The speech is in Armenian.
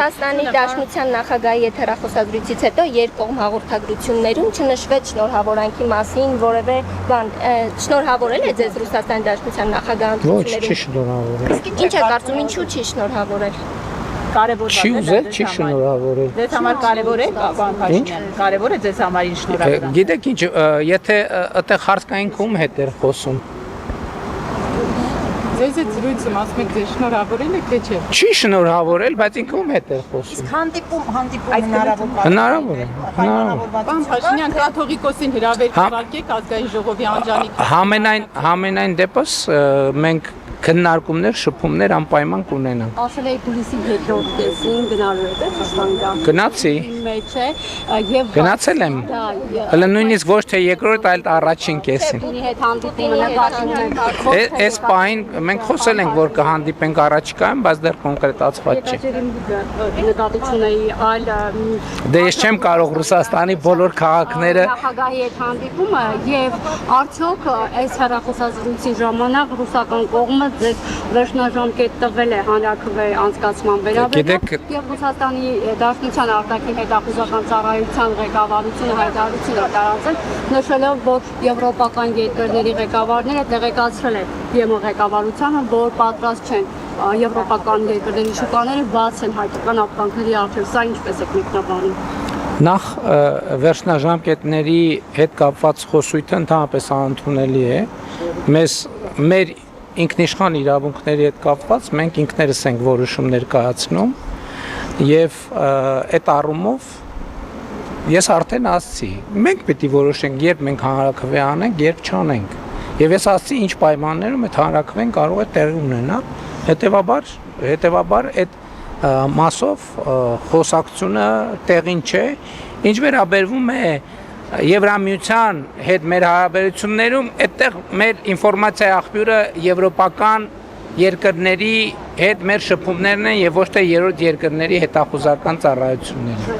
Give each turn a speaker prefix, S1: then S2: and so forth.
S1: Ռուսաստանի Դաշնության նախագահի եթերախոսազրույցից հետո երկկողմ հաղորդագրություններում չնշվեց շնորհավորանքի մասին որևէ բան, շնորհավորել է ձեզ Ռուսաստանի Դաշնության նախագահը
S2: Ոչ, չի շնորհավորել։
S1: Ինչ է կարծում, ինչու չի շնորհավորել։
S2: Չի ուզել, չի շնորհավորել։
S3: Ձեզ համար կարևոր է, պարոն Փաշինյան, կարևոր է ձեզ համար ինչ շնորհավորել։
S2: Գիտեք ինչ, եթե այդտեղ հարցկային կում հետ էր խոսում։
S3: Ձեզ այդ զրույցը ասում եք ձեզ շնորհավորել եք թե չէ։
S2: Չի շնորհավորել, բայց ինքը ում հետ էր խոսում։
S4: Հանդիպում հնարավոր։
S2: Հնարավոր է, հնարավոր։
S3: Պարոն Փաշինյան, կաթողիկոսին հրավեր կարգեք ազգային ժողովի անջանիկ։
S2: Համենայն դեպս մենք քննարկումներ, շփումներ անպայման կունենանք։
S5: Ասել եք հուլիսի երկրորդ կեսին գնալու եք Ռուսաստան։
S2: Գնացի։
S5: Մեջ է եւ
S2: Գնացել եմ։ Հələ նույնիսկ ոչ թե երկրորդ, այլ առաջին կեսին։
S5: Պուտինի հետ հանդիպումը նկատում եք։
S2: Այս պահին մենք խոսել ենք, որ կհանդիպենք առաջիկայում, բայց դեռ կոնկրետացված չէ։
S5: Նկատությունների այլ
S2: Դե ես չեմ կարող Ռուսաստանի բոլոր քաղաքները
S5: նախագահի հետ հանդիպումը եւ արդյոք այս հեռախոսազրույցի ժամանակ ռուսական կողմը ձեզ վերջնաժամկետ տվել է հանրաքվե անցկացման վերաբերյալ եւ Ռուսաստանի Դաշնության արտաքին հետախուզական ծառայության ղեկավարությունը հայտարարություն է տարածել, նշելով, որ եվրոպական երկրների ղեկավարները տեղեկացրել են ԵՄ ղեկավարությանը, որ պատրաստ չեն եվրոպական երկրների շուկաները բացել հայկական ապրանքների առջև։ Սա ինչպես է մեկնաբանում։
S2: Նախ վերջնաժամկետների հետ կապված խոսույթը ընդհանրապես անընդունելի է։ Մեր ինքնիշխան իրավունքների հետ կապված մենք ինքներս ենք որոշումներ կայացնում եւ այդ առումով ես արդեն ասացի, մենք պետք է որոշենք, երբ մենք հանրաքվե անենք, երբ չանենք։ Եվ ես ասացի, ինչ պայմաններում այդ հանրաքվեն կարող է տեղի ունենալ։ Հետևաբար այդ մասով խոսակցությունը տեղին չէ, ինչ վերաբերվում է Եվրամիության հետ մեր հարաբերություններում, այդտեղ մեր ինֆորմացիայի աղբյուրը եվրոպական երկրների հետ մեր շփումներն են եւ ոչ թե երրորդ երկրների հետախուզական ծառայությունները։